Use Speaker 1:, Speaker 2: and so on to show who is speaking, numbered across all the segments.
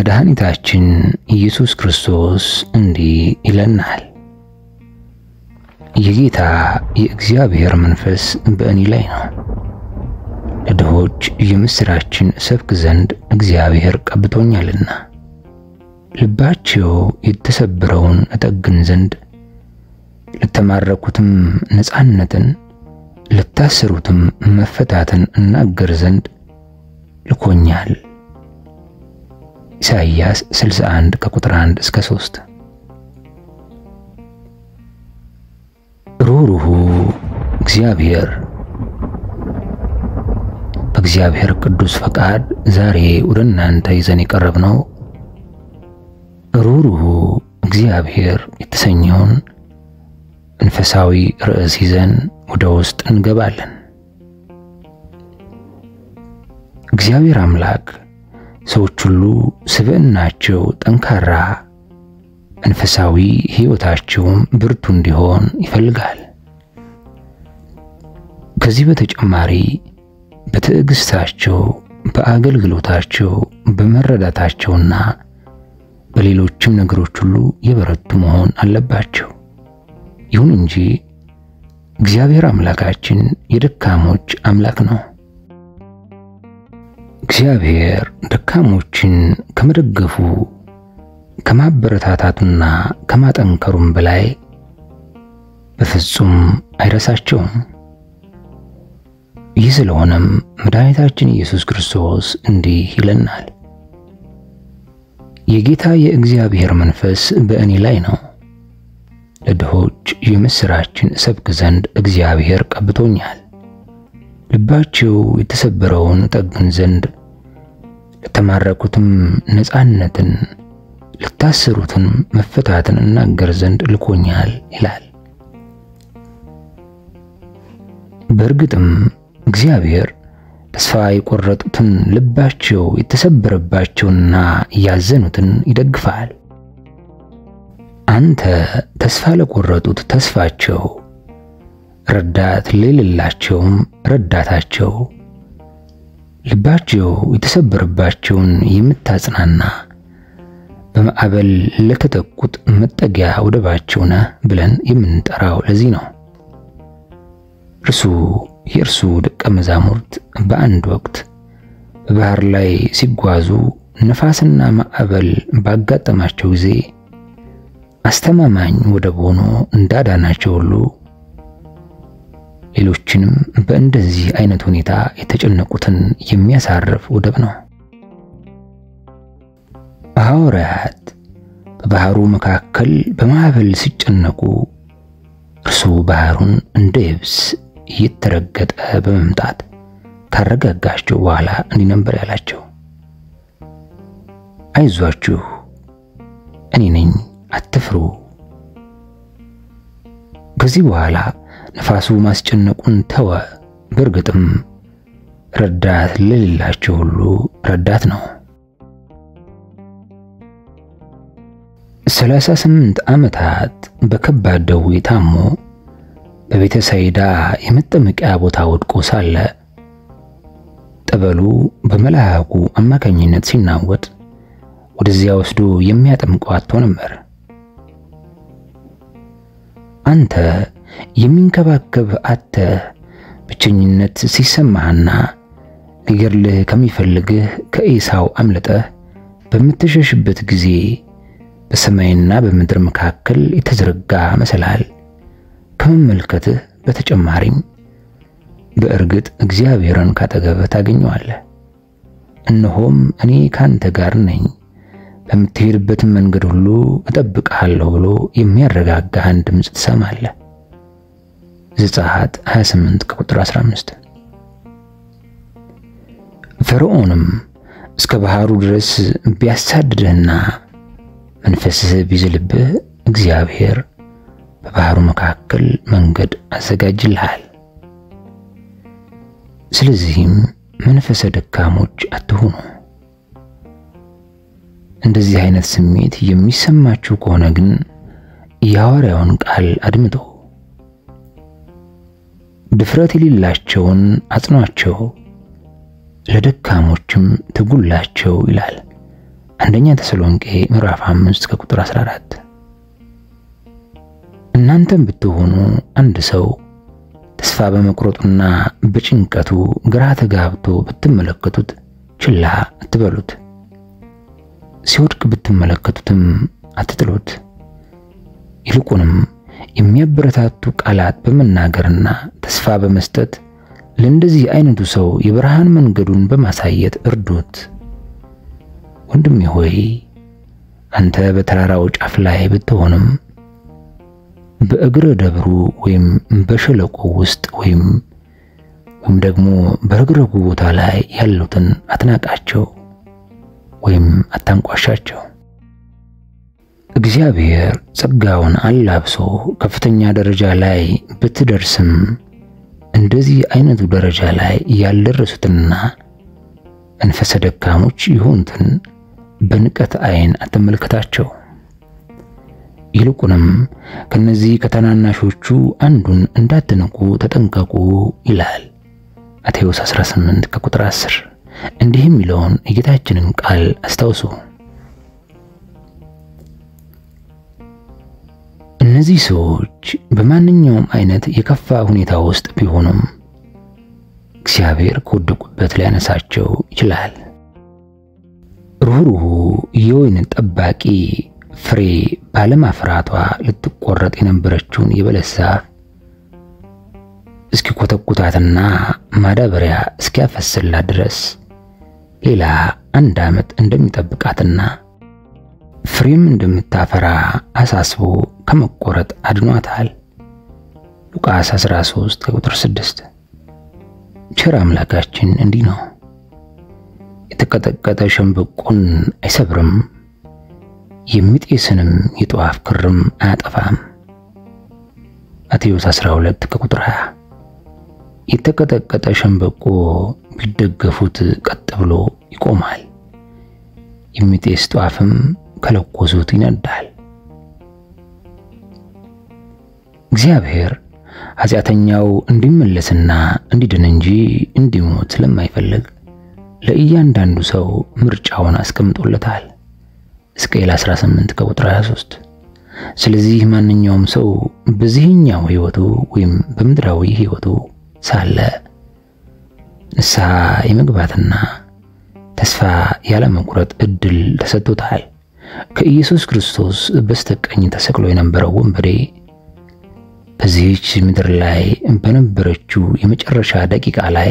Speaker 1: መድኃኒታችን ኢየሱስ ክርስቶስ እንዲህ ይለናል። የጌታ የእግዚአብሔር መንፈስ በእኔ ላይ ነው፣ ለድሆች የምስራችን ሰብክ ዘንድ እግዚአብሔር ቀብቶኛልና፣ ልባቸው የተሰበረውን እጠግን ዘንድ፣ ለተማረኩትም ነፃነትን፣ ለታሰሩትም መፈታትን እናገር ዘንድ ልኮኛል። ኢሳይያስ 61 ከቁጥር 1 እስከ 3። ሩሩሁ እግዚአብሔር በእግዚአብሔር ቅዱስ ፈቃድ ዛሬ ወደ እናንተ ይዘን የቀረብነው ሩሩሁ እግዚአብሔር የተሰኘውን መንፈሳዊ ርዕስ ይዘን ወደ ውስጥ እንገባለን። እግዚአብሔር አምላክ ሰዎች ሁሉ ስብዕናቸው ጠንካራ፣ መንፈሳዊ ሕይወታቸውም ብርቱ እንዲሆን ይፈልጋል። ከዚህ በተጨማሪ በትዕግስታቸው፣ በአገልግሎታቸው፣ በመረዳታቸውና በሌሎችም ነገሮች ሁሉ የበረቱ መሆን አለባቸው። ይሁን እንጂ እግዚአብሔር አምላካችን የደካሞች አምላክ ነው። እግዚአብሔር ደካሞችን ከመደገፉ ከማበረታታቱና ከማጠንከሩም በላይ በፍጹም አይረሳቸውም። ይህ ስለሆነም መድኃኒታችን ኢየሱስ ክርስቶስ እንዲህ ይለናል። የጌታ የእግዚአብሔር መንፈስ በእኔ ላይ ነው፣ ለድሆች የምስራችን ሰብክ ዘንድ እግዚአብሔር ቀብቶኛል፣ ልባቸው የተሰበረውን እጠግን ዘንድ፣ ለተማረኩትም ነፃነትን፣ ለታሰሩትም መፈታትን እናገር ዘንድ ልኮኛል ይላል። በእርግጥም እግዚአብሔር ተስፋ የቆረጡትን፣ ልባቸው የተሰበረባቸውንና ያዘኑትን ይደግፋል። አንተ ተስፋ ለቆረጡት ተስፋቸው፣ ረዳት ለሌላቸውም ረዳታቸው፣ ልባቸው የተሰበረባቸውን የምታጽናና፣ በማዕበል ለተጠቁት መጠጊያ ወደባቸው ነህ ብለን የምንጠራው ለዚህ ነው። የእርሱ ደቀ መዛሙርት በአንድ ወቅት በባህር ላይ ሲጓዙ ነፋስና ማዕበል ባጋጠማቸው ጊዜ አስተማማኝ ወደብ ሆኖ እንዳዳናቸው ሁሉ ሌሎችንም በእንደዚህ አይነት ሁኔታ የተጨነቁትን የሚያሳርፍ ወደብ ነው። ሐዋርያት በባህሩ መካከል በማዕበል ሲጨነቁ እርሱ ባህሩን እንደ የብስ እየተረገጠ በመምጣት ካረጋጋቸው በኋላ እንዲህ ነበር ያላቸው፣ አይዟችሁ እኔ ነኝ፣ አትፍሩ። ከዚህ በኋላ ነፋሱ ማስጨነቁን ተወ። በእርግጥም ረዳት ለሌላቸው ሁሉ ረዳት ነው። 38 ዓመታት በከባድ ደዌ ታሞ በቤተ ሳይዳ የመጠመቂያ ቦታ ወድቆ ሳለ ጠበሉ በመልአኩ አማካኝነት ሲናወጥ ወደዚያ ወስዶ የሚያጠምቀው አጥቶ ነበር። አንተ የሚንከባከብ አጥተ ብቸኝነት ሲሰማህና ሊገድልህ ከሚፈልግህ ከኤሳው አምልጠህ በምትሸሽበት ጊዜ በሰማይና በምድር መካከል የተዘረጋ መሰላል ከመመልከትህ በተጨማሪም በእርግጥ እግዚአብሔርን ካጠገብህ ታገኘዋለህ። እነሆም እኔ ካንተ ጋር ነኝ፣ በምትሄድበት መንገድ ሁሉ እጠብቅሃለሁ ብሎ የሚያረጋጋህን ድምፅ ትሰማለህ። ዘጸአት 28 ቁጥር 15። ፈርዖንም እስከ ባህሩ ድረስ ቢያሳድድህና መንፈስህ ቢዝልብህ እግዚአብሔር በባህሩ መካከል መንገድ አዘጋጅልሃል። ስለዚህም መንፈሰ ደካሞች አትሁኑ። እንደዚህ አይነት ስሜት የሚሰማችሁ ከሆነ ግን የሐዋርያውን ቃል አድምጡ። ድፍረት የሌላቸውን አጽኗቸው፣ ለደካሞችም ትጉላቸው ይላል አንደኛ ተሰሎንቄ ምዕራፍ 5 ከቁጥር 14። እናንተም ብትሆኑ አንድ ሰው ተስፋ በመቁረጡና በጭንቀቱ ግራ ተጋብቶ ብትመለከቱት ችላ አትበሉት። ሲወድቅ ብትመለከቱትም አትጥሉት። ይልቁንም የሚያበረታቱ ቃላት በመናገርና ተስፋ በመስጠት ለእንደዚህ አይነቱ ሰው የብርሃን መንገዱን በማሳየት እርዱት። ወንድሜ ሆይ አንተ በተራራው ጫፍ ላይ ብትሆንም በእግረ ደብሩ ወይም በሸለቆ ውስጥ ወይም ደግሞ በረግረጉ ቦታ ላይ ያሉትን አትናቃቸው ወይም አታንቋሻቸው። እግዚአብሔር ጸጋውን አላብሶ ከፍተኛ ደረጃ ላይ ብትደርስም እንደዚህ አይነቱ ደረጃ ላይ ያልደረሱትና መንፈሰ ደካሞች የሆኑትን በንቀት አይን አትመልከታቸው። ይልቁንም ከነዚህ ከተናናሾቹ አንዱን እንዳትንቁ ተጠንቀቁ ይላል ማቴዎስ 18 ከቁጥር 10። እንዲህም ይለውን የጌታችንን ቃል አስታውሱ። እነዚህ ሰዎች በማንኛውም አይነት የከፋ ሁኔታ ውስጥ ቢሆኑም እግዚአብሔር ከወደቁበት ሊያነሳቸው ይችላል። ሩህሩህ የወይን ጠባቂ ፍሬ ባለማፍራቷ ልትቆረጥ የነበረችውን የበለስ ዛፍ እስኪኮተኩታትና ማዳበሪያ እስኪያፈስላት ድረስ ሌላ 1 ዓመት እንደሚጠብቃትና ፍሬም እንደምታፈራ አሳስቦ ከመቆረጥ አድኗታል። ሉቃስ 13 ቁጥር 6። ቸር አምላካችን እንዲህ ነው። የተቀጠቀጠ ሸምበቆን አይሰብርም፣ የሚጤስንም የጧፍ ክርም አያጠፋም። ማቴዎስ 12 ቁጥር 20። የተቀጠቀጠ ሸምበቆ ቢደገፉት ቀጥ ብሎ ይቆማል፣ የሚጤስ ጧፍም ከለኮሱት ይነዳል። እግዚአብሔር ኃጢአተኛው እንዲመለስና እንዲድን እንጂ እንዲሞት ስለማይፈልግ ለእያንዳንዱ ሰው ምርጫውን አስቀምጦለታል። ሕዝቅኤል 18 ቁጥር 23። ስለዚህ ማንኛውም ሰው በዚህኛው ሕይወቱ ወይም በምድራዊ ሕይወቱ ሳለ ንስሐ የመግባትና ተስፋ ያለመቁረጥ እድል ተሰጥቶታል። ከኢየሱስ ክርስቶስ በስተቀኝ ተሰቅሎ የነበረው ወንበዴ በዚህች ምድር ላይ በነበረችው የመጨረሻ ደቂቃ ላይ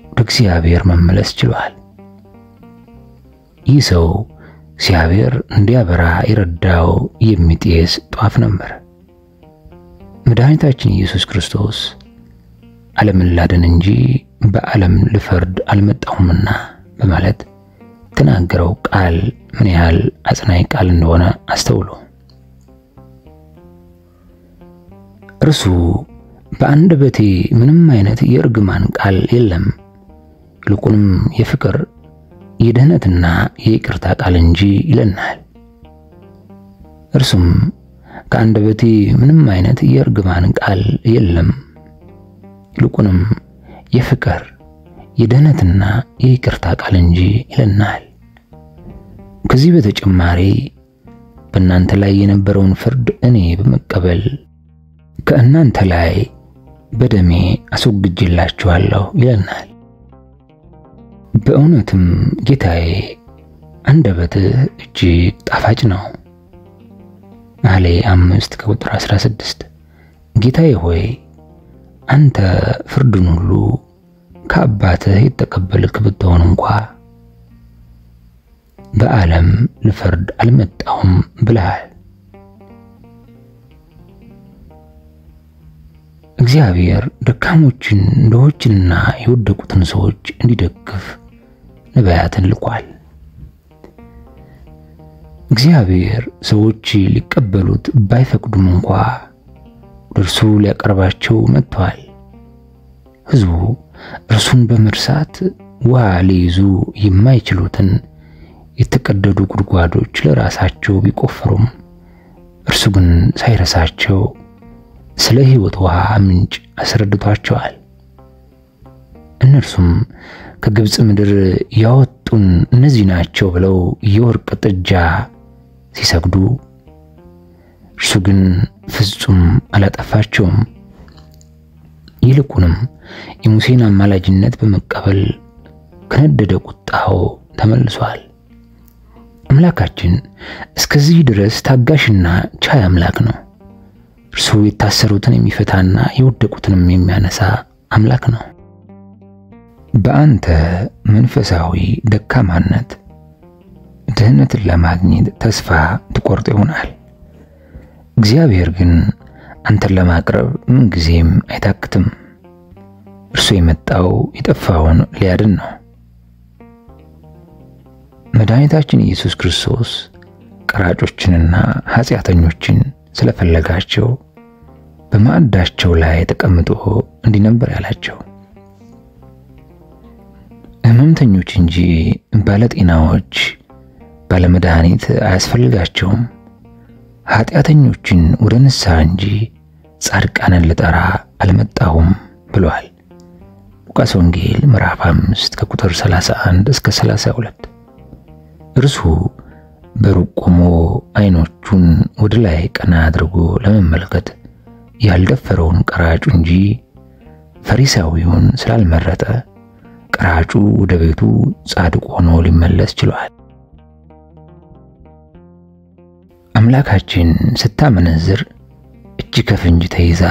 Speaker 1: ወደ እግዚአብሔር መመለስ ችሏል። ይህ ሰው እግዚአብሔር እንዲያበራ የረዳው የሚጤስ ጧፍ ነበር። መድኃኒታችን ኢየሱስ ክርስቶስ ዓለምን ላድን እንጂ በዓለም ልፈርድ አልመጣሁምና በማለት ተናገረው ቃል ምን ያህል አጽናኝ ቃል እንደሆነ አስተውሉ። እርሱ በአንደበቴ ምንም አይነት የእርግማን ቃል የለም፣ ይልቁንም የፍቅር የድህነትና የይቅርታ ቃል እንጂ ይለናል። እርሱም ከአንደበቴ ምንም አይነት የእርግማን ቃል የለም፣ ይልቁንም የፍቅር የድህነትና የይቅርታ ቃል እንጂ ይለናል። ከዚህ በተጨማሪ በእናንተ ላይ የነበረውን ፍርድ እኔ በመቀበል ከእናንተ ላይ በደሜ አስወግጄላችኋለሁ ይለናል። በእውነትም ጌታዬ አንደበትህ እጅግ ጣፋጭ ነው። መኃልየ 5 ቁጥር 16። ጌታዬ ሆይ አንተ ፍርድን ሁሉ ከአባትህ የተቀበልክ ብትሆን እንኳ በዓለም ልፈርድ አልመጣሁም ብለሃል። እግዚአብሔር ደካሞችን ድሆችንና የወደቁትን ሰዎች እንዲደግፍ ነቢያትን ልኳል። እግዚአብሔር ሰዎች ሊቀበሉት ባይፈቅዱም እንኳ እርሱ ሊያቀርባቸው መጥቷል። ሕዝቡ እርሱን በመርሳት ውሃ ሊይዙ የማይችሉትን የተቀደዱ ጉድጓዶች ለራሳቸው ቢቆፍሩም እርሱ ግን ሳይረሳቸው ስለ ሕይወት ውሃ ምንጭ አስረድቷቸዋል። እነርሱም ከግብጽ ምድር ያወጡን እነዚህ ናቸው ብለው የወርቅ ጥጃ ሲሰግዱ እርሱ ግን ፍጹም አላጠፋቸውም። ይልቁንም የሙሴን አማላጅነት በመቀበል ከነደደ ቁጣው ተመልሷል። አምላካችን እስከዚህ ድረስ ታጋሽና ቻይ አምላክ ነው። እርሱ የታሰሩትን የሚፈታና የወደቁትንም የሚያነሳ አምላክ ነው። በአንተ መንፈሳዊ ደካማነት ድህነትን ለማግኘት ተስፋ ትቆርጥ ይሆናል። እግዚአብሔር ግን አንተን ለማቅረብ ምንጊዜም አይታክትም። እርሱ የመጣው የጠፋውን ሊያድን ነው። መድኃኒታችን ኢየሱስ ክርስቶስ ቀራጮችንና ኃጢአተኞችን ስለፈለጋቸው በማዕዳቸው ላይ ተቀምጦ እንዲህ ነበር ያላቸው፣ ሕመምተኞች እንጂ ባለጤናዎች ባለመድኃኒት አያስፈልጋቸውም። ኃጢአተኞችን ወደ ንስሐ እንጂ ጻድቃንን ልጠራ አልመጣሁም ብሏል። ሉቃስ ወንጌል ምዕራፍ 5 ከቁጥር 31 እስከ 32። እርሱ በሩቅ ቆሞ አይኖቹን ወደ ላይ ቀና አድርጎ ለመመልከት ያልደፈረውን ቀራጩ እንጂ ፈሪሳዊውን ስላልመረጠ ቀራጩ ወደ ቤቱ ጻድቅ ሆኖ ሊመለስ ችሏል። አምላካችን ስታመነዝር እጅ ከፍንጅ ተይዛ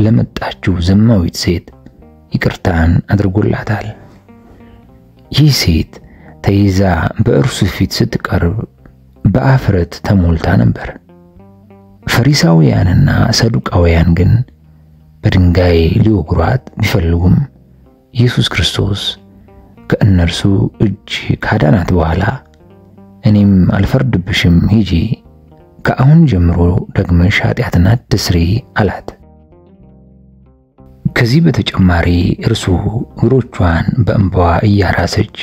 Speaker 1: ለመጣችው ዘማዊት ሴት ይቅርታን አድርጎላታል። ይህ ሴት ተይዛ በእርሱ ፊት ስትቀርብ በአፍረት ተሞልታ ነበር። ፈሪሳውያንና ሰዱቃውያን ግን በድንጋይ ሊወግሯት ቢፈልጉም ኢየሱስ ክርስቶስ ከእነርሱ እጅ ካዳናት በኋላ እኔም አልፈርድብሽም፣ ሂጂ፣ ከአሁን ጀምሮ ደግመሽ ኃጢአትን አትስሪ አላት። ከዚህ በተጨማሪ እርሱ እግሮቿን በእንባዋ እያራሰች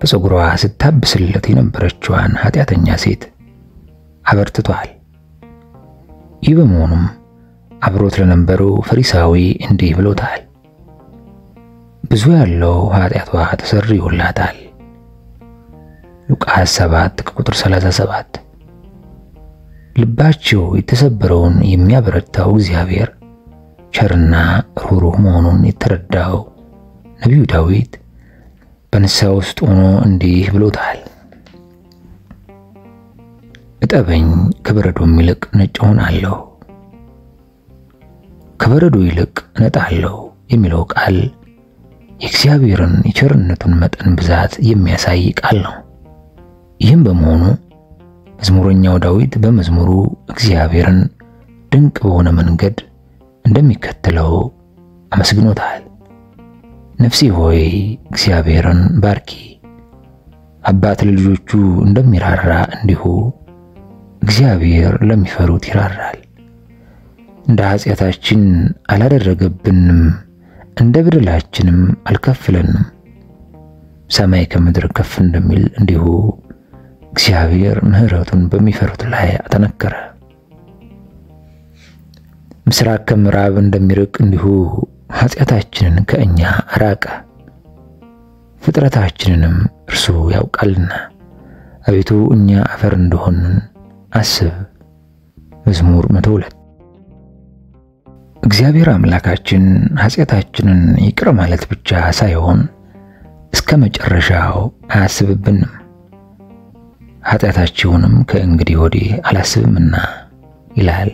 Speaker 1: በፀጉሯ ስታብስለት የነበረችዋን ኃጢአተኛ ሴት አበርትቷል። ይህ በመሆኑም አብሮት ለነበረው ፈሪሳዊ እንዲህ ብሎታል፣ ብዙ ያለው ኃጢአቷ ተሰርዮላታል። ሉቃስ 7 ከቁጥር 37። ልባቸው የተሰበረውን የሚያበረታው እግዚአብሔር ቸርና ሩህሩህ መሆኑን የተረዳው ነቢዩ ዳዊት በንስሐ ውስጥ ሆኖ እንዲህ ብሎታል፣ እጠበኝ ከበረዶም ይልቅ ነጭ ሆናለሁ፣ ከበረዶ ይልቅ እነጣለሁ የሚለው ቃል የእግዚአብሔርን የቸርነቱን መጠን ብዛት የሚያሳይ ቃል ነው። ይህም በመሆኑ መዝሙረኛው ዳዊት በመዝሙሩ እግዚአብሔርን ድንቅ በሆነ መንገድ እንደሚከተለው አመስግኖታል። ነፍሴ ሆይ እግዚአብሔርን ባርኪ፣ አባት ለልጆቹ እንደሚራራ እንዲሁ እግዚአብሔር ለሚፈሩት ይራራል። እንደ ኃጢአታችን አላደረገብንም፣ እንደ በደላችንም አልከፈለንም። ሰማይ ከምድር ከፍ እንደሚል እንዲሁ እግዚአብሔር ምሕረቱን በሚፈሩት ላይ አጠነከረ። ምስራቅ ከምዕራብ እንደሚርቅ እንዲሁ ኃጢአታችንን ከእኛ አራቀ። ፍጥረታችንንም እርሱ ያውቃልና አቤቱ እኛ አፈር እንደሆንን አስብ። መዝሙር 102። እግዚአብሔር አምላካችን ኃጢአታችንን ይቅር ማለት ብቻ ሳይሆን እስከ መጨረሻው አያስብብንም። ኃጢአታችሁንም ከእንግዲህ ወዲህ አላስብምና ይላል።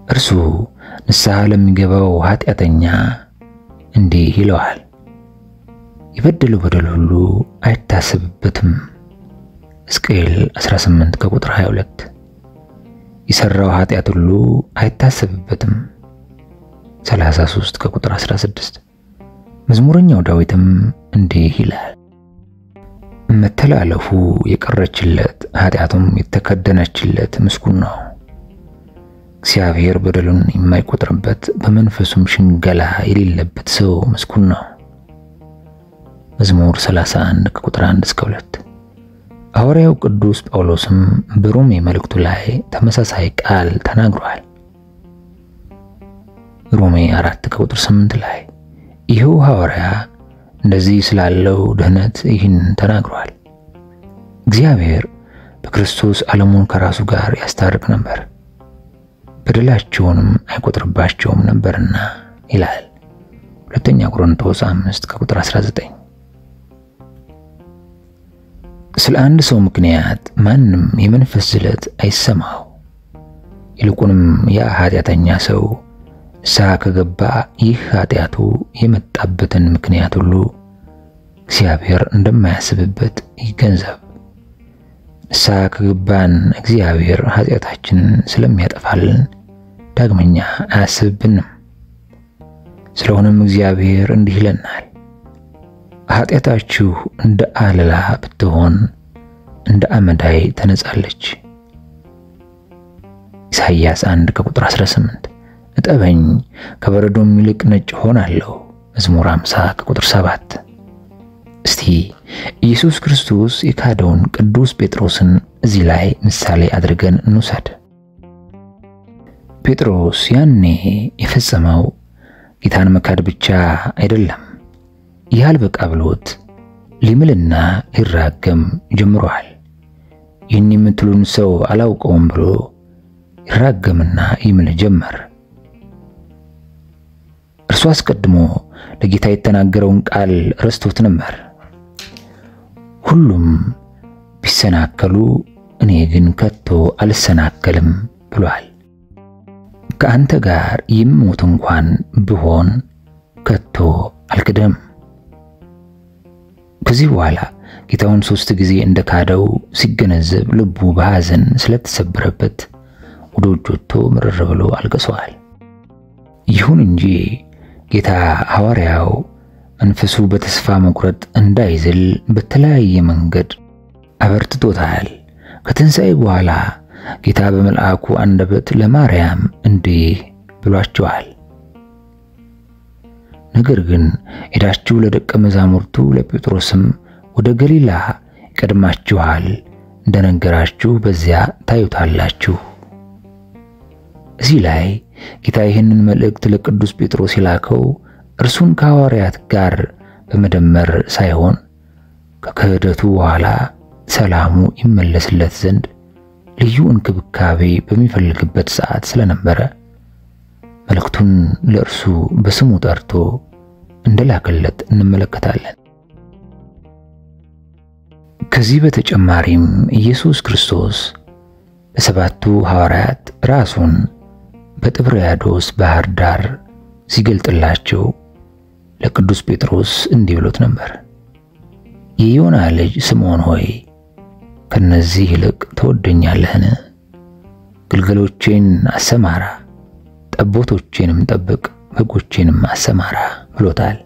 Speaker 1: እርሱ ንስሐ ለሚገባው ኃጢአተኛ እንዲህ ይለዋል፣ የበደለው በደል ሁሉ አይታሰብበትም። ሕዝቅኤል 18 ከቁጥር 22። የሰራው ኃጢአት ሁሉ አይታሰብበትም። 33 ከቁጥር 16። መዝሙረኛው ዳዊትም እንዲህ ይላል፣ መተላለፉ የቀረችለት ኃጢአቱም የተከደነችለት ምስጉን ነው። እግዚአብሔር በደሉን የማይቆጥርበት በመንፈሱም ሽንገላ የሌለበት ሰው ምስጉን ነው። መዝሙር 31 ከቁጥር 1 እስከ 2። ሐዋርያው ቅዱስ ጳውሎስም በሮሜ መልእክቱ ላይ ተመሳሳይ ቃል ተናግሯል። ሮሜ 4 ከቁጥር 8 ላይ ይኸው ሐዋርያ እንደዚህ ስላለው ድህነት ይህን ተናግሯል። እግዚአብሔር በክርስቶስ ዓለሙን ከራሱ ጋር ያስታርቅ ነበር፣ በደላቸውንም አይቆጥርባቸውም ነበርና ይላል 2ኛ ቆሮንቶስ 5:19። ስለ አንድ ሰው ምክንያት ማንም የመንፈስ ዝለት አይሰማው። ይልቁንም ያ ኃጢአተኛ ሰው ንስሐ ከገባ ይህ ኃጢአቱ የመጣበትን ምክንያት ሁሉ እግዚአብሔር እንደማያስብበት ይገንዘብ። ንስሐ ከገባን እግዚአብሔር ኃጢአታችንን ስለሚያጠፋልን ዳግመኛ አያስብብንም። ስለሆነም እግዚአብሔር እንዲህ ይለናል፣ ኃጢአታችሁ እንደ አለላ ብትሆን እንደ አመዳይ ተነጻለች። ኢሳይያስ 1:18 እጠበኝ ከበረዶም ይልቅ ነጭ ሆናለሁ። መዝሙር 50:7። እስቲ ኢየሱስ ክርስቶስ የካደውን ቅዱስ ጴጥሮስን እዚህ ላይ ምሳሌ አድርገን እንውሰድ። ጴጥሮስ ያኔ የፈጸመው ጌታን መካድ ብቻ አይደለም፣ ያልበቃ ብሎት ሊምልና ሊራገም ጀምሯል። ይህን የምትሉን ሰው አላውቀውም ብሎ ይራገምና ይምል ጀመር። እርሱ አስቀድሞ ለጌታ የተናገረውን ቃል ረስቶት ነበር። ሁሉም ቢሰናከሉ እኔ ግን ከቶ አልሰናከልም ብሏል። ከአንተ ጋር ይሞት እንኳን ብሆን ከቶ አልክደም። ከዚህ በኋላ ጌታውን 3 ጊዜ እንደካደው ሲገነዘብ ልቡ በሐዘን ስለተሰበረበት ወደ ውጭ ወጥቶ ምርር ብሎ አልቅሷል። ይሁን እንጂ ጌታ ሐዋርያው መንፈሱ በተስፋ መቁረጥ እንዳይዝል በተለያየ መንገድ አበርትቶታል። ከትንሣኤ በኋላ ጌታ በመልአኩ አንደበት ለማርያም እንዲህ ብሏቸዋል፣ ነገር ግን ሄዳችሁ ለደቀ መዛሙርቱ ለጴጥሮስም ወደ ገሊላ ይቀድማችኋል፣ እንደነገራችሁ በዚያ ታዩታላችሁ። እዚህ ላይ ጌታ ይህንን መልእክት ለቅዱስ ጴጥሮስ የላከው እርሱን ከሐዋርያት ጋር በመደመር ሳይሆን ከክህደቱ በኋላ ሰላሙ ይመለስለት ዘንድ ልዩ እንክብካቤ በሚፈልግበት ሰዓት ስለነበረ መልእክቱን ለእርሱ በስሙ ጠርቶ እንደላከለት እንመለከታለን። ከዚህ በተጨማሪም ኢየሱስ ክርስቶስ በሰባቱ ሐዋርያት ራሱን በጥብርያዶስ ባህር ዳር ሲገልጥላቸው ለቅዱስ ጴጥሮስ እንዲህ ብሎት ነበር፣ የዮና ልጅ ስምዖን ሆይ ከነዚህ ይልቅ ተወደኛለህን? ግልገሎቼን አሰማራ፣ ጠቦቶቼንም ጠብቅ፣ በጎቼንም አሰማራ ብሎታል።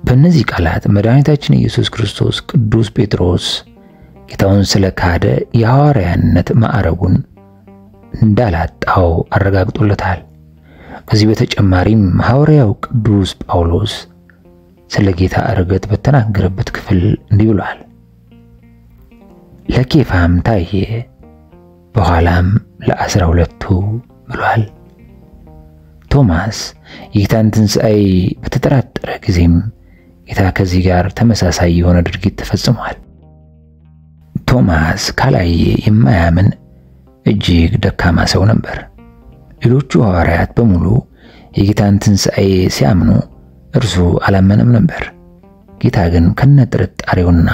Speaker 1: በእነዚህ ቃላት መድኃኒታችን ኢየሱስ ክርስቶስ ቅዱስ ጴጥሮስ ጌታውን ስለካደ የሐዋርያነት ማዕረጉን እንዳላጣው አረጋግጦለታል። ከዚህ በተጨማሪም ሐዋርያው ቅዱስ ጳውሎስ ስለ ጌታ ዕርገት በተናገረበት ክፍል እንዲህ ብሏል፣ ለኬፋም ታየ፣ በኋላም ለ12ቱ ብሏል። ቶማስ የጌታን ትንሣኤ በተጠራጠረ ጊዜም ጌታ ከዚህ ጋር ተመሳሳይ የሆነ ድርጊት ተፈጽሟል። ቶማስ ካላየ የማያምን እጅግ ደካማ ሰው ነበር። ሌሎቹ ሐዋርያት በሙሉ የጌታን ትንሣኤ ሲያምኑ እርሱ አላመነም ነበር። ጌታ ግን ከነጥርጣሬውና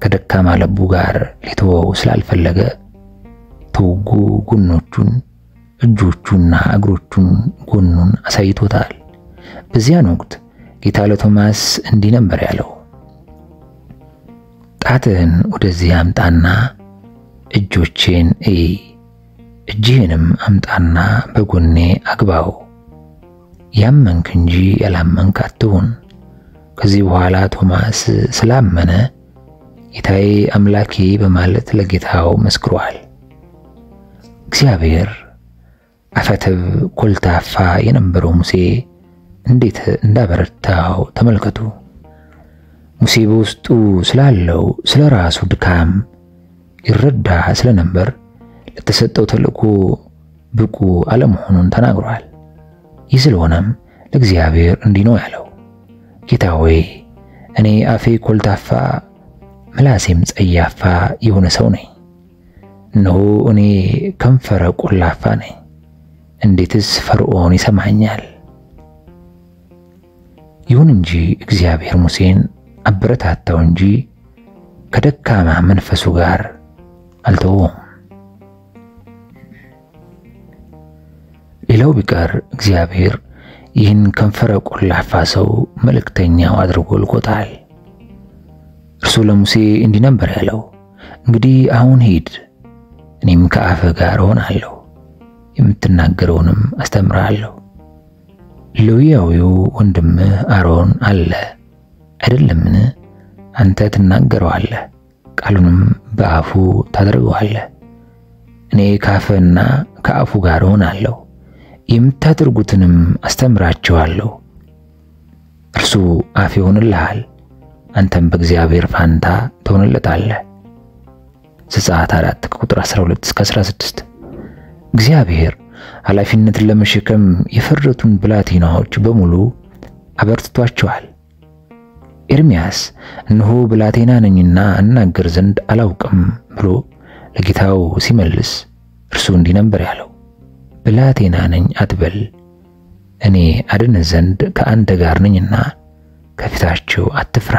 Speaker 1: ከደካማ ልቡ ጋር ሊተወው ስላልፈለገ ተወጉ ጎኖቹን፣ እጆቹና እግሮቹን ጎኑን አሳይቶታል። በዚያን ወቅት ጌታ ለቶማስ እንዲህ ነበር ያለው፣ ጣትህን ወደዚህ አምጣና እጆቼን እይ፣ እጅህንም አምጣና በጎኔ አግባው፣ ያመንክ እንጂ ያላመንክ አትሁን። ከዚህ በኋላ ቶማስ ስላመነ ጌታዬ አምላኬ በማለት ለጌታው መስክሯል። እግዚአብሔር አፈትብ ኮልታፋ የነበረው ሙሴ እንዴት እንዳበረታው ተመልከቱ። ሙሴ በውስጡ ስላለው ስለራሱ ድካም ይረዳ ስለነበር ለተሰጠው ተልእኮ ብቁ አለመሆኑን ተናግሯል። ይህ ስለሆነም ለእግዚአብሔር እንዲህ ነው ያለው፣ ጌታ ሆይ እኔ አፌ ኮልታፋ ምላሴም ጸያፋ የሆነ ሰው ነኝ። እነሆ እኔ ከንፈረ ቆላፋ ነኝ፣ እንዴትስ ፈርዖን ይሰማኛል? ይሁን እንጂ እግዚአብሔር ሙሴን አበረታታው እንጂ ከደካማ መንፈሱ ጋር አልተወውም። ሌላው ቢቀር እግዚአብሔር ይህን ከንፈረ ቆላፋ ሰው መልእክተኛው አድርጎ ልኮታል። እርሱ ለሙሴ እንዲህ ነበር ያለው፣ እንግዲህ አሁን ሂድ፣ እኔም ከአፍህ ጋር ሆናለሁ፣ የምትናገረውንም አስተምራለሁ። ሌዊያዊው ወንድምህ አሮን አለ አይደለምን? አንተ ትናገረዋለህ፣ ቃሉንም በአፉ ታደርገዋለህ። እኔ ከአፍህና ከአፉ ጋር ሆናለሁ፣ የምታደርጉትንም አስተምራቸዋለሁ። እርሱ አፍ ይሆንልሃል፣ አንተም በእግዚአብሔር ፋንታ ትሆንለታለህ። ዘጸአት 4 ቁጥር 12 እስከ 16። እግዚአብሔር ኃላፊነትን ለመሸከም የፈረቱን ብላቴናዎች በሙሉ አበርትቷቸዋል። ኤርምያስ እነሆ ብላቴና ነኝና እናገር ዘንድ አላውቅም ብሎ ለጌታው ሲመልስ እርሱ እንዲህ ነበር ያለው፣ ብላቴና ነኝ አትበል፣ እኔ አድን ዘንድ ከአንተ ጋር ነኝና ከፊታቸው አትፍራ።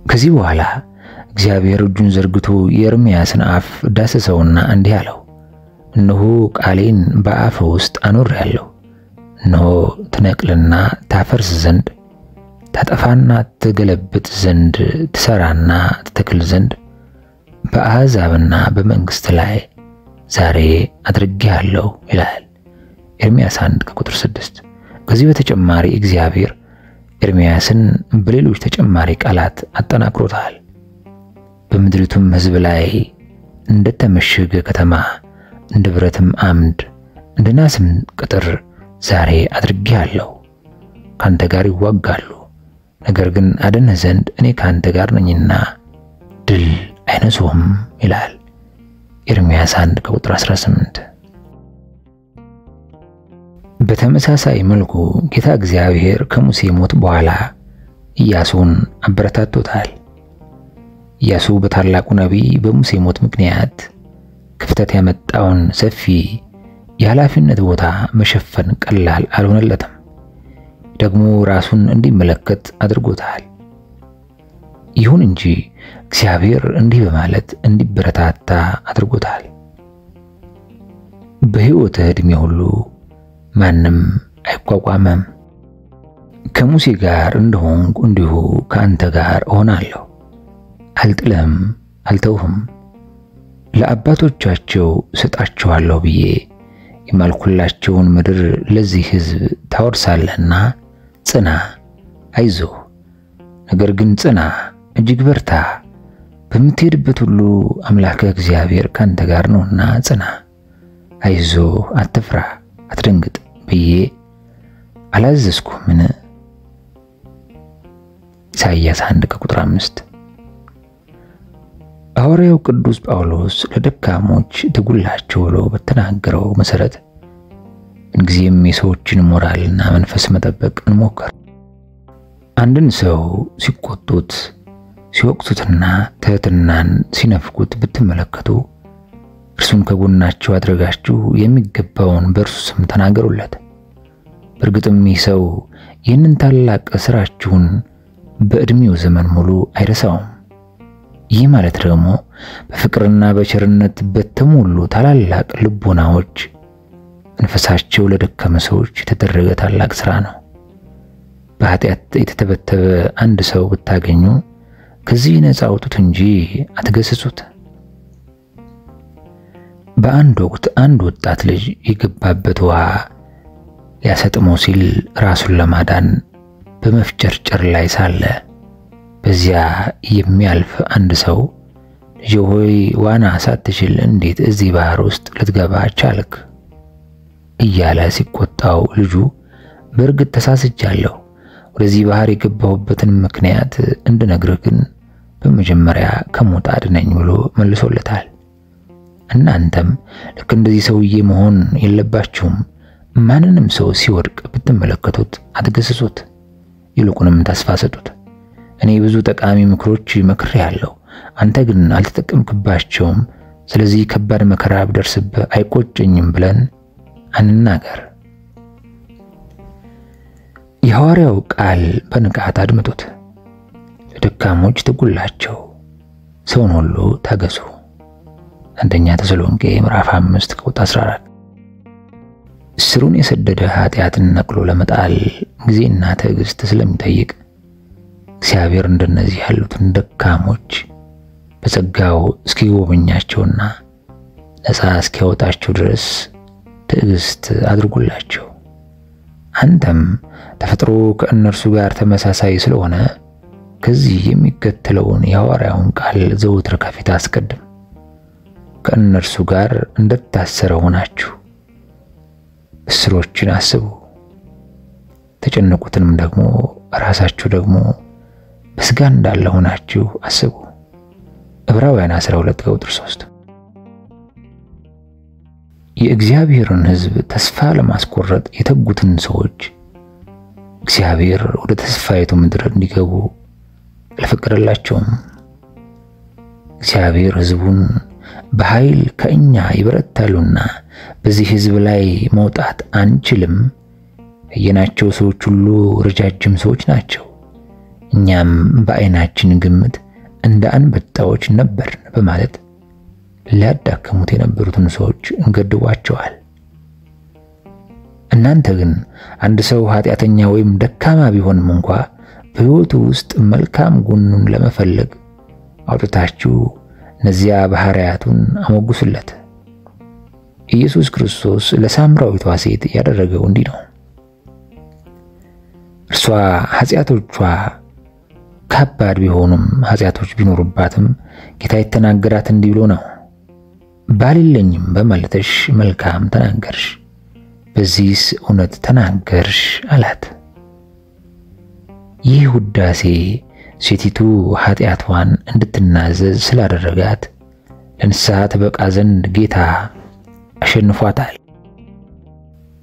Speaker 1: ከዚህ በኋላ እግዚአብሔር እጁን ዘርግቶ የኤርምያስን አፍ ዳሰሰውና እንዲህ አለው፣ እነሆ ቃሌን በአፍ ውስጥ አኖሬአለሁ። እነሆ ትነቅልና ታፈርስ ዘንድ፣ ታጠፋና ትገለብጥ ዘንድ፣ ትሰራና ትተክል ዘንድ በአሕዛብና በመንግስት ላይ ዛሬ አድርጌሃለሁ ይላል። ኤርምያስ 1 ቁጥር 6። ከዚህ በተጨማሪ እግዚአብሔር ኤርምያስን በሌሎች ተጨማሪ ቃላት አጠናክሮታል። በምድሪቱም ሕዝብ ላይ እንደተመሸገ ከተማ፣ እንደ ብረትም አምድ፣ እንደ ናስም ቅጥር ዛሬ አድርጌሃለሁ። ካንተ ጋር ይዋጋሉ፣ ነገር ግን አድንህ ዘንድ እኔ ካንተ ጋር ነኝና ድል አይነሱህም ይላል። ኤርምያስ 1 ቁጥር 18። በተመሳሳይ መልኩ ጌታ እግዚአብሔር ከሙሴ ሞት በኋላ ኢያሱን አበረታቶታል። ኢያሱ በታላቁ ነቢይ በሙሴ ሞት ምክንያት ክፍተት ያመጣውን ሰፊ የኃላፊነት ቦታ መሸፈን ቀላል አልሆነለትም። ደግሞ ራሱን እንዲመለከት አድርጎታል። ይሁን እንጂ እግዚአብሔር እንዲህ በማለት እንዲበረታታ አድርጎታል። በሕይወትህ ዕድሜ ሁሉ ማንም አይቋቋምም። ከሙሴ ጋር እንደሆንኩ እንዲሁ ከአንተ ጋር እሆናለሁ፣ አልጥልህም፣ አልተውህም። ለአባቶቻቸው ሰጣቸዋለሁ ብዬ የማልኩላቸውን ምድር ለዚህ ሕዝብ ታወርሳለህና ጽና፣ አይዞህ። ነገር ግን ጽና፣ እጅግ በርታ። በምትሄድበት ሁሉ አምላክህ እግዚአብሔር ካንተ ጋር ነውና ጽና፣ አይዞህ፣ አትፍራ፣ አትደንግጥ ብዬ አላዘዝኩህምን? ኢሳይያስ 1 ቁጥር 5። ሐዋርያው ቅዱስ ጳውሎስ ለደካሞች ትጉላቸው ብሎ በተናገረው መሰረት እንግዲህም የሰዎችን ሞራልና መንፈስ መጠበቅ እንሞክር። አንድን ሰው ሲቆጡት፣ ሲወቅሱትና ትህትናን ሲነፍጉት ብትመለከቱ እርሱን ከጎናቸው አድርጋችሁ የሚገባውን በእርሱ ስም ተናገሩለት። በእርግጥም ይህ ሰው ይህንን ታላቅ ስራችሁን በዕድሜው ዘመን ሙሉ አይረሳውም። ይህ ማለት ደግሞ በፍቅርና በቸርነት በተሞሉ ታላላቅ ልቦናዎች መንፈሳቸው ለደከመ ሰዎች የተደረገ ታላቅ ስራ ነው። በኃጢአት የተተበተበ አንድ ሰው ብታገኙ ከዚህ ነፃ አውጡት እንጂ አትገስጹት። በአንድ ወቅት አንድ ወጣት ልጅ የገባበት ውሃ ሊያሰጥመው ሲል ራሱን ለማዳን በመፍጨርጨር ላይ ሳለ በዚያ የሚያልፍ አንድ ሰው ልጅ ሆይ ዋና ሳትችል እንዴት እዚህ ባህር ውስጥ ልትገባ ቻልክ? እያለ ሲቆጣው ልጁ በእርግጥ ተሳስቻለሁ፣ ወደዚህ ባህር የገባሁበትን ምክንያት እንድነግርህ ግን በመጀመሪያ ከሞት አድነኝ ብሎ መልሶለታል። እናንተም ልክ እንደዚህ ሰውዬ መሆን የለባችሁም። ማንንም ሰው ሲወድቅ ብትመለከቱት አትገስጹት፣ ይልቁንም ተስፋ ሰጡት። እኔ ብዙ ጠቃሚ ምክሮች መክሬያለሁ፣ አንተ ግን አልተጠቀምክባቸውም። ስለዚህ ከባድ መከራ ቢደርስብህ አይቆጨኝም ብለን አንናገር። የሐዋርያው ቃል በንቃት አድምጡት። ለደካሞች ትጉላቸው፣ ሰውን ሁሉ ታገሱ። አንደኛ ተሰሎንቄ ምዕራፍ 5 ቁጥር 14። ስሩን የሰደደ ኃጢአትን ነቅሎ ለመጣል ጊዜና ትዕግስት ስለሚጠይቅ እግዚአብሔር እንደነዚህ ያሉትን ደካሞች በጸጋው እስኪጎበኛቸውና ነፃ እስኪያወጣቸው ድረስ ትዕግስት አድርጉላቸው። አንተም ተፈጥሮ ከእነርሱ ጋር ተመሳሳይ ስለሆነ ከዚህ የሚከተለውን የሐዋርያውን ቃል ዘወትር ከፊት አስቀድም። ከእነርሱ ጋር እንደታሰረ ሆናችሁ እስሮችን አስቡ፣ ተጨነቁትንም ደግሞ ራሳችሁ ደግሞ በስጋ እንዳለ ሆናችሁ አስቡ። ዕብራውያን 12 ቁጥር 3። የእግዚአብሔርን ሕዝብ ተስፋ ለማስቆረጥ የተጉትን ሰዎች እግዚአብሔር ወደ ተስፋይቱ ምድር እንዲገቡ አልፈቀደላቸውም። እግዚአብሔር ሕዝቡን በኃይል ከእኛ ይበረታሉና በዚህ ሕዝብ ላይ መውጣት አንችልም፣ የናቸው ሰዎች ሁሉ ረጃጅም ሰዎች ናቸው፣ እኛም በዓይናችን ግምት እንደ አንበጣዎች ነበርን በማለት ሊያዳክሙት የነበሩትን ሰዎች እንገድቧቸዋል። እናንተ ግን አንድ ሰው ኃጢአተኛ ወይም ደካማ ቢሆንም እንኳ በሕይወቱ ውስጥ መልካም ጎኑን ለመፈለግ አውጥታችሁ እነዚያ ባህሪያቱን አሞግሱለት። ኢየሱስ ክርስቶስ ለሳምራዊቷ ሴት ያደረገው እንዲህ ነው። እርሷ ኃጢአቶቿ ከባድ ቢሆኑም ኃጢአቶች ቢኖሩባትም ጌታ የተናገራት እንዲህ ብሎ ነው፣ ባልለኝም በማለትሽ መልካም ተናገርሽ፣ በዚህስ እውነት ተናገርሽ አላት። ይህ ውዳሴ ሴቲቱ ኃጢአቷን እንድትናዘዝ ስላደረጋት ለንስሐ ተበቃ ዘንድ ጌታ አሸንፏታል።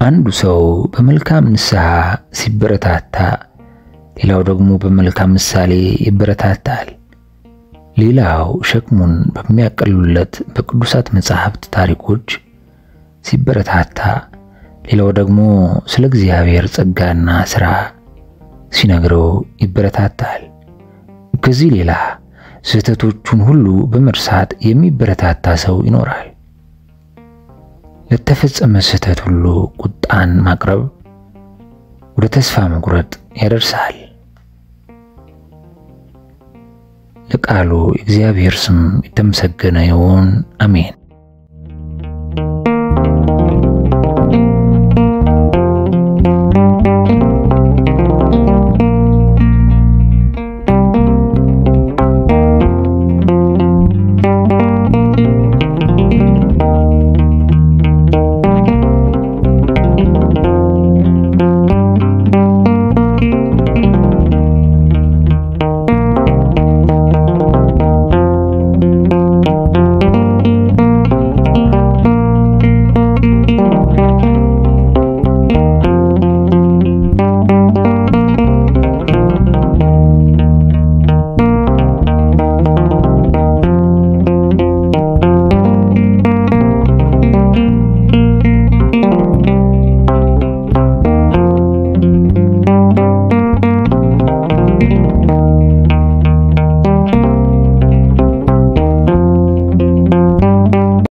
Speaker 1: አንዱ ሰው በመልካም ንስሐ ሲበረታታ ሌላው ደግሞ በመልካም ምሳሌ ይበረታታል። ሌላው ሸክሙን በሚያቀሉለት በቅዱሳት መጻሕፍት ታሪኮች ሲበረታታ ሌላው ደግሞ ስለ እግዚአብሔር ጸጋና ሥራ ሲነግረው ይበረታታል። ከዚህ ሌላ ስህተቶቹን ሁሉ በመርሳት የሚበረታታ ሰው ይኖራል። ለተፈጸመ ስህተት ሁሉ ቁጣን ማቅረብ ወደ ተስፋ መቁረጥ ያደርሳል። ለቃሉ እግዚአብሔር ስም የተመሰገነ ይሁን። አሜን።